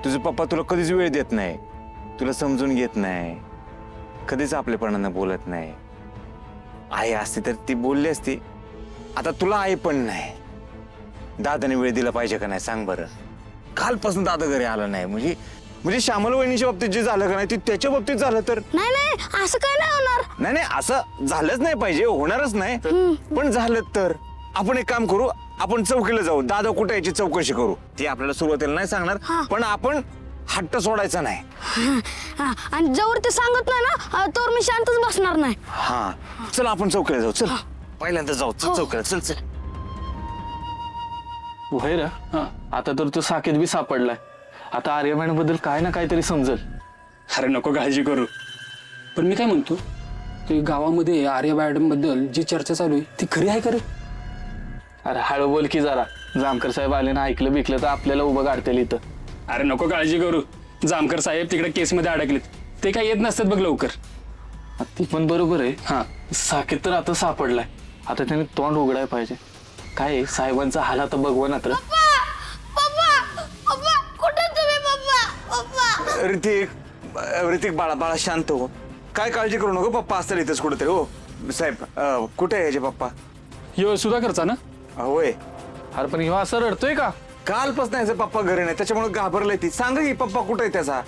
तुझे पप्पा तुला कधीच वेळ देत नाही, तुला समजून घेत नाही, कधीच आपलेपणानं बोलत नाही. आई असती तर ती बोलली असती. आता तुला आई पण नाही. दादाने वेळ दिला पाहिजे का नाही सांग बरं. कालपासून दादा घरी आला नाही म्हणजे श्यामल वहिनीच्या बाबतीत जे झालं का नाही ते त्याच्या बाबतीत झालं तर. नाही नाही असं काय नाही होणार. नाही नाही असं झालंच नाही पाहिजे, होणारच नाही. पण झालं तर आपण एक काम करू, आपण चौकीला जाऊ, दादा कुठे याची चौकशी करू. ती आपल्याला सुरुवातीला नाही सांगणार, पण आपण हट्ट सोडायचा नाही. आणि जवळ ते सांगत नाही ना तर मी शांतच बसणार नाही. हा चल आपण चौकीला जाऊ. चल पहिल्यांदा जाऊ चौकीला. चल चल. होय रे. आता तर तू साकेत बी सापडलाय. आता आर्या मॅडम बद्दल काय ना काहीतरी समजेल. अरे नको काळजी करू. पण मी काय म्हणतो, ते गावामध्ये आर्या मॅडम बद्दल जी चर्चा चालू आहे ती खरी आहे का रे? अरे हळू बोल की जरा. जामकर साहेब आले ना ऐकलं बिकलं तर आपल्याला उभं काढतील इथं. अरे नको काळजी करू. जामकर साहेब तिकडे केसमध्ये अडकलेत, ते काय येत नसतात बघ लवकर. ती पण बरोबर आहे. हा साकेत तर आता सापडलाय. आता त्याने तोंड उघडाय पाहिजे. काय आहे, साहेबांचा हाल आता बघवा ना तर. ऋतिक बाळा बाळा शांत हो. काय काळजी करू नको, पप्पा असतील इथंच कुठेतरी. हो साहेब कुठे आहे याचे पप्पा? यो सुधाकरचा ना? होय. अरे पण ह्यो असं रडतोय का? कालपासून याचे पप्पा घरी नाही, त्याच्यामुळे घाबरलाय. ती सांगा की पप्पा कुठे आहे त्याचा.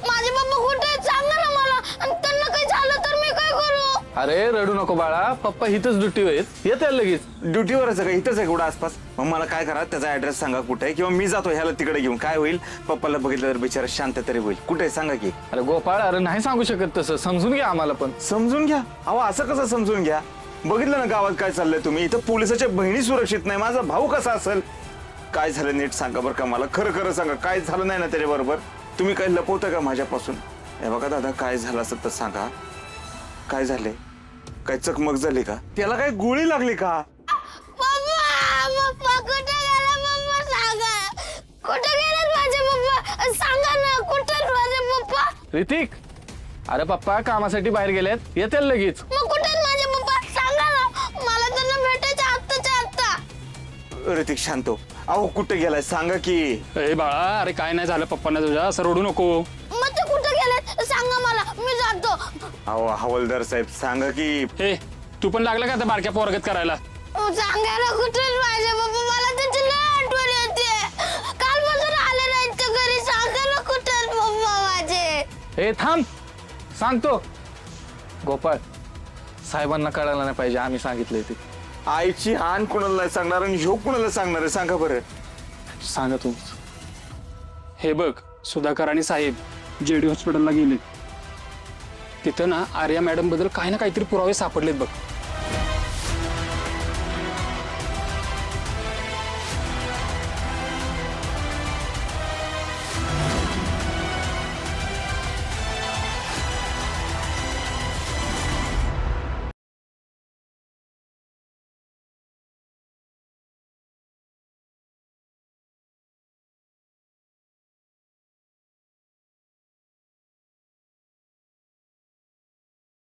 माझे पप्पा कुठे आहेत सांगा ना मला. आणि त्यांना काही झालं तर मी काय करू? अरे रडू नको बाळा, पप्पा इथंच ड्युटीवर आहेत, येते लगेच. ड्युटीवरच आहे का? इथंच आहे कुठं आसपास? मग मला काय करा, त्याचा ऍड्रेस सांगा कुठे आहे, किंवा मी जातो ह्याला तिकडे घेऊन. काय होईल, पप्पाला बघितलं तर बिचारा शांत तरी होईल. कुठे आहे सांगा की. अरे गोपाळ, अरे नाही सांगू शकत तसं, समजून घ्या आम्हाला पण. समजून घ्या? अहो असं कसं समजून घ्या? बघितलं ना गावात काय चाललंय. तुम्ही इथं पोलिसाच्या बहिणी सुरक्षित नाही, माझा भाऊ कसा असेल? काय झालं नीट सांगा बरं का मला. खरं खरं सांगा, काय झालं नाही ना त्याच्याबरोबर? तुम्ही काय लपवता का माझ्यापासून? हे बघा दादा, काय झालं असं तर सांगा. काय झाले? काय चकमक झाली का? त्याला काय गोळी लागली का? पप्पा कुठे गेला? पप्पा सांगा. कुठे गेलेत माझे पप्पा? सांगा ना कुठे आहेत माझे पप्पा? ऋतिक, अरे पप्पा कामासाठी बाहेर गेलेत, येतील लगेच. मग कुठे आहेत माझे पप्पा? सांगा ना, मला त्यांना भेटायचं आत्ताच्या आत्ता. ऋतिक शांत हो. अहो कुठे गेलाय सांगा की. ए बाळा, अरे काय नाही झालं पप्पांना तुझ्या, असं रडू नको. मग ते कुठे गेलेत सांगा मला, मी जातो. अहो हवालदार साहेब सांगा की. ए तू पण लागला का त्या बारक्या पोरगत करायला? सांगायला कुठे आहेत माझे पप्पा? मला त्यांची लय आठवण येते. कालपासून आले नाहीत ते घरी. सांगायला कुठे आहेत पप्पा माझे? ए थांब, सांगतो. गोपाळ, साहेबांना कळायला नाही पाहिजे आम्ही सांगितलंय ते. आईची आण कोणाला नाही सांगणार आणि ह्यो कोणाला सांगणार आहे सांगा बरं. सांगा तू. हे बघ, सुधाकर आणि साहेब जेडी हॉस्पिटलला गेले. तिथं ना आर्या मॅडम बद्दल काही ना काहीतरी पुरावे सापडलेत बघ.